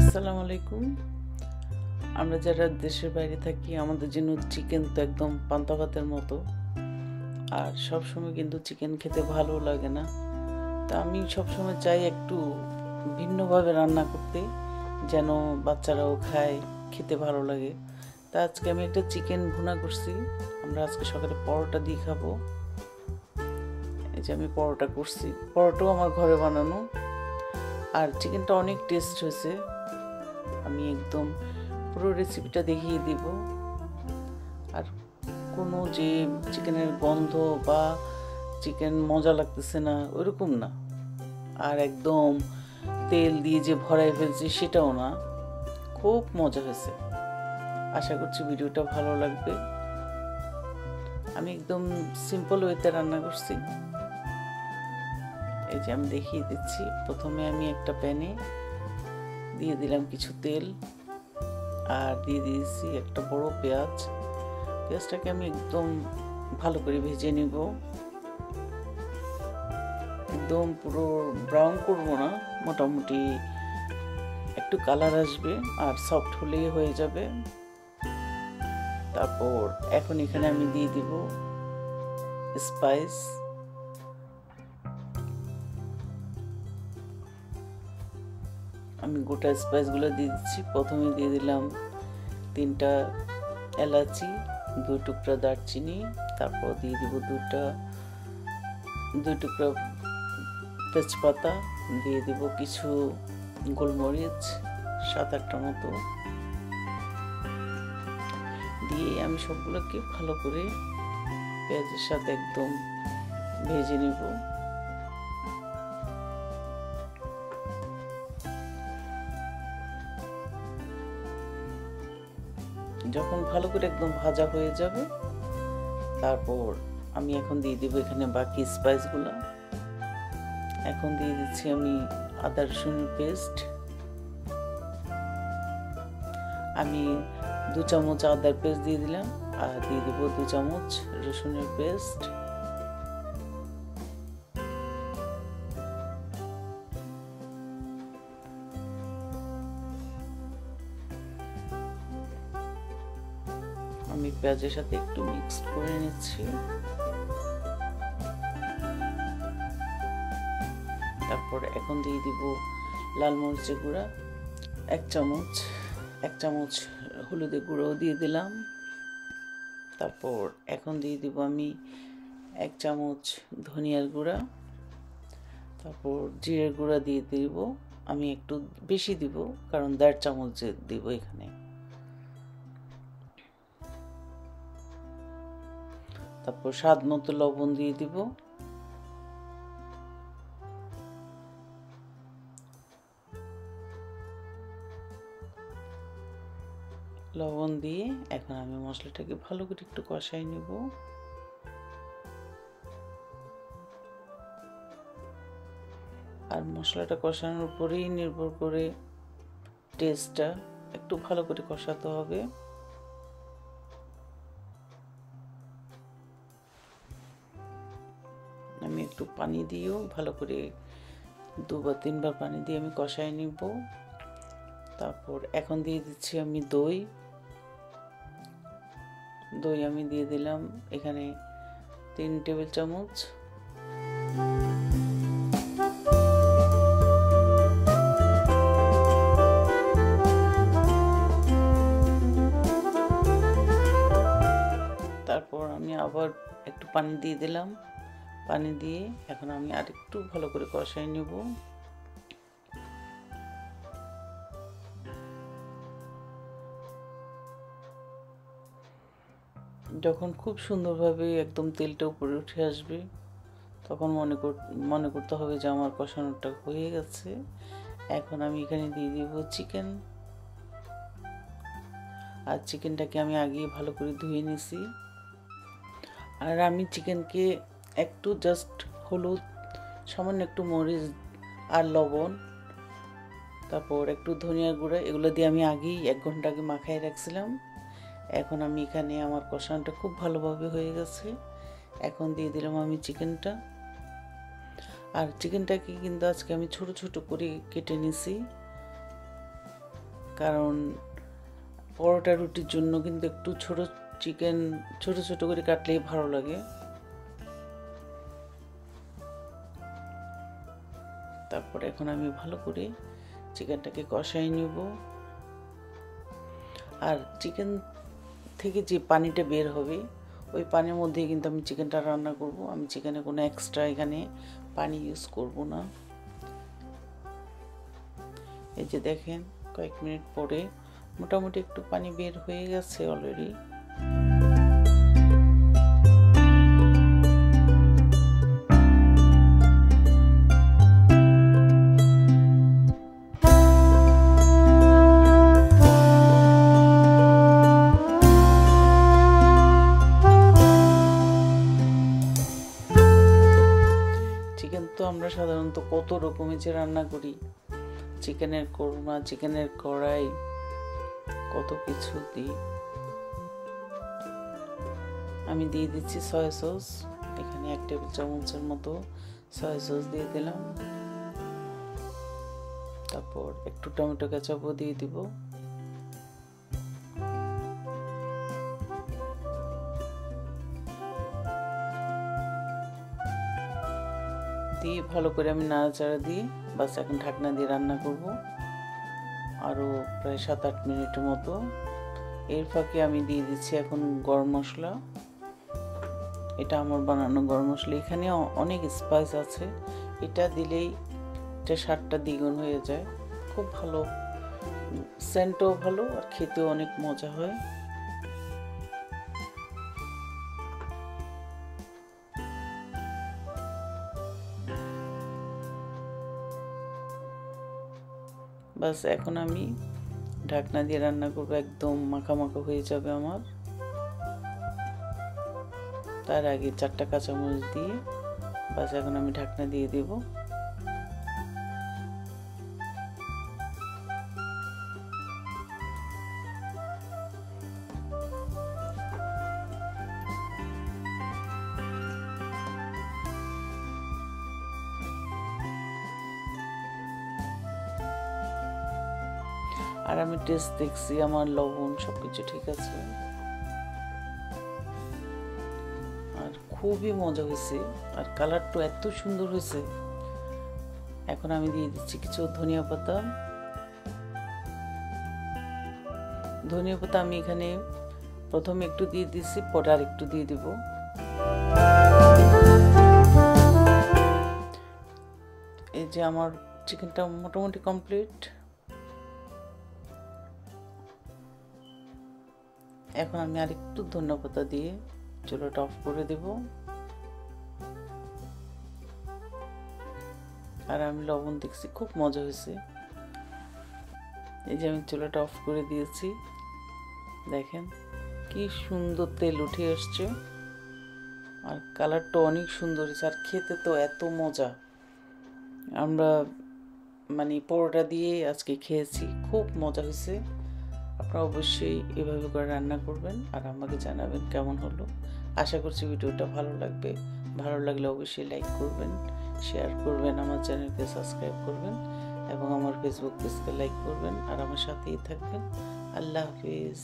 আসসালামু আলাইকুম। আমরা যারা দেশের বাইরে থাকি আমাদের জন্য চিকেন তো একদম পান্তা ভাতের মতো। আর সবসময় কিন্তু চিকেন খেতে ভালো লাগে না। তা আমি সবসময় চাই একটু ভিন্নভাবে রান্না করতে, যেন বাচ্চারাও খায়, খেতে ভালো লাগে। তা আজকে আমি একটা চিকেন ভুনা করছি। আমরা আজকে সকালে পরোটা দিয়ে খাবো। এই যে আমি পরোটা করছি, পরোটাও আমার ঘরে বানানো। আর চিকেনটা অনেক টেস্ট হয়েছে। আমি একদম পুরো রেসিপিটা দেখিয়ে দিব। আর কোনো যে চিকেনের গন্ধ বা চিকেন মজা লাগতেছে না ওইরকম না, আর একদম তেল দিয়ে যে ভরাই ফেলছি সেটাও না, খুব মজা হয়েছে। আশা করছি ভিডিওটা ভালো লাগবে। আমি একদম সিম্পল ওয়েতে রান্না করছি। এই যে আমি দেখিয়ে দিচ্ছি। প্রথমে আমি একটা প্যানে দিয়ে দিলাম কিছু তেল, আর দিয়ে দিয়েছি একটা বড় পেঁয়াজ। পেঁয়াজটাকে আমি একদম ভালো করে ভেজে নিব। একদম পুরো ব্রাউন করব না, মোটামুটি একটু কালার আসবে আর সফট হলেই হয়ে যাবে। তারপর এখন এখানে আমি দিয়ে দিব স্পাইস। আমি গোটা স্পাইসগুলো দিয়ে দিচ্ছি। প্রথমে দিয়ে দিলাম 3টা এলাচি, 2 টুকরা দারচিনি, তারপর দিয়ে দিব 2 টুকরা তেজপাতা, দিয়ে দিব কিছু গোলমরিচ 7-8টা মতো, দিয়ে আমি সবগুলোকে ভালো করে পেঁয়াজের সাথে একদম ভেজে নিব। যখন ভালো করে একদম ভাজা হয়ে যাবে, তারপর আমি এখন দিয়ে দিব এখানে বাকি স্পাইসগুলো। এখন দিয়ে দিচ্ছি আমি আদা রসুনের পেস্ট। আমি 2 চামচ আদার পেস্ট দিয়ে দিলাম, আর দিয়ে দিব 2 চামচ রসুনের পেস্ট। আমি পেঁয়াজের সাথে একটু মিক্স করে নিচ্ছি। তারপর এখন দিয়ে দিব লাল মরিচের গুঁড়া 1 চামচ, 1 চামচ হলুদের গুঁড়োও দিয়ে দিলাম। তারপর এখন দিয়ে দিব আমি 1 চামচ ধনিয়ার গুঁড়া। তারপর জিরের গুঁড়া দিয়ে দিব আমি একটু বেশি দিব, কারণ 1.5 চামচ দিব এখানে। তারপর স্বাদ মতো লবণ দিয়ে দিব। লবণ দিয়ে এখন আমি মশলাটাকে ভালো করে একটু কষাই নেব। আর মশলাটা কষানোর উপরেই নির্ভর করে টেস্টটা, একটু ভালো করে কষাতে হবে। আমি একটু পানি দিয়েও ভালো করে 2 বা 3 বার পানি দিয়ে আমি কষাই নিব। তারপর এখন দিয়ে দিচ্ছি আমি দই। আমি দিয়ে দিলাম এখানে 3 টেবিল চামচ। তারপর আমি আবার একটু পানি দিয়ে দিলাম। পানি দিয়ে এখন আমি আরেকটু ভালো করে কষাই নেব। যখন খুব সুন্দরভাবে একদম তেলটা উপরে উঠে আসবে, তখন মনে করতে হবে যে আমার কষানোটা হয়ে গেছে। এখন আমি এখানে দিয়ে দিব চিকেন। আর চিকেনটাকে আমি আগেই ভালো করে ধুয়ে নিয়েছি। আর আমি চিকেনকে একটু জাস্ট হলুদ, সামান্য একটু মরিচ আর লবণ, তারপর একটু ধনিয়ার গুঁড়া, এগুলো দিয়ে আমি আগেই 1 ঘন্টা আগে মাখায় রাখছিলাম। এখন আমি এখানে আমার কষানোটা খুব ভালোভাবে হয়ে গেছে। এখন দিয়ে দিলাম আমি চিকেনটা। আর চিকেনটাকে কিন্তু আজকে আমি ছোট ছোট করে কেটে নিছি। কারণ পরোটা রুটির জন্য কিন্তু একটু চিকেন ছোট ছোট করে কাটলেই ভালো লাগে। তারপর এখন আমি ভালো করে চিকেনটাকে কষাই নিব। আর চিকেন থেকে যে পানিটা বের হবে ওই পানির মধ্যে কিন্তু আমি চিকেনটা রান্না করব। আমি চিকেনে কোনো এক্সট্রা এখানে পানি ইউজ করব না। এই যে দেখেন কয়েক মিনিট পরে মোটামুটি একটু পানি বের হয়ে গেছে অলরেডি। চিকেন তো আমরা সাধারণত কত রকমের যে রান্না করি, চিকেনের কোরমা, চিকেনের কড়াই, কত কিছু দিই। আমি দিয়ে দিচ্ছি সয়া সস, এখানে 1 টেবিল চামচের মতো সয়া সস দিয়ে দিলাম। তারপর একটু টমেটো কেচাপও দিয়ে দিব। দিয়ে ভালো করে আমি নাড়াচাড়া দিয়ে বাস এখন ঢাকনা দিয়ে রান্না করব আরও প্রায় 7-8 মিনিটের মতো। এর ফাঁকে আমি দিয়ে দিচ্ছি এখন গরম মশলা। এটা আমার বানানো গরম মশলা, এখানে অনেক স্পাইস আছে, এটা দিলেই এটা স্বাদটা দ্বিগুণ হয়ে যায়। খুব ভালো, সেন্টও ভালো আর খেতেও অনেক মজা হয়। বাস এখন আমি ঢাকনা দিয়ে রান্না করব, একদম মাখা মাখা হয়ে যাবে আমার। তার আগে 4টা কাঁচামরিচ দিয়ে বাস এখন আমি ঢাকনা দিয়ে দেব। আর আমি টেস্ট দেখছি, আমার লবণ সবকিছু ঠিক আছে আর খুবই মজা হয়েছে। আর কালারটা এত সুন্দর হয়েছে। এখন আমি দিয়ে দিচ্ছি কিছু ধনিয়া পাতা। ধনিয়া পাতা আমি এখানে প্রথমে একটু দিয়ে দিচ্ছি, পরে আর একটু দিয়ে দিব। এই যে আমার চিকেনটা মোটামুটি কমপ্লিট। এখন আমি আর একটু ধনিয়া পাতা দিয়ে চুলাটা অফ করে দেব। আর আমি লবণ দেখছি, খুব মজা হয়েছে। এই যে আমি চুলাটা অফ করে দিয়েছি, দেখেন কি সুন্দর তেল উঠে আসছে আর কালারটা অনেক সুন্দর হয়েছে। আর খেতে তো এত মজা, আমরা মানে পরোটা দিয়ে আজকে খেয়েছি, খুব মজা হয়েছে। আপনারা অবশ্যই এভাবে করে রান্না করবেন আর আমাকে জানাবেন কেমন হলো। আশা করছি ভিডিওটা ভালো লাগবে। ভালো লাগলে অবশ্যই লাইক করবেন, শেয়ার করবেন, আমার চ্যানেলকে সাবস্ক্রাইব করবেন এবং আমার ফেসবুক পেজকে লাইক করবেন আর আমার সাথেই থাকবেন। আল্লাহ হাফিজ।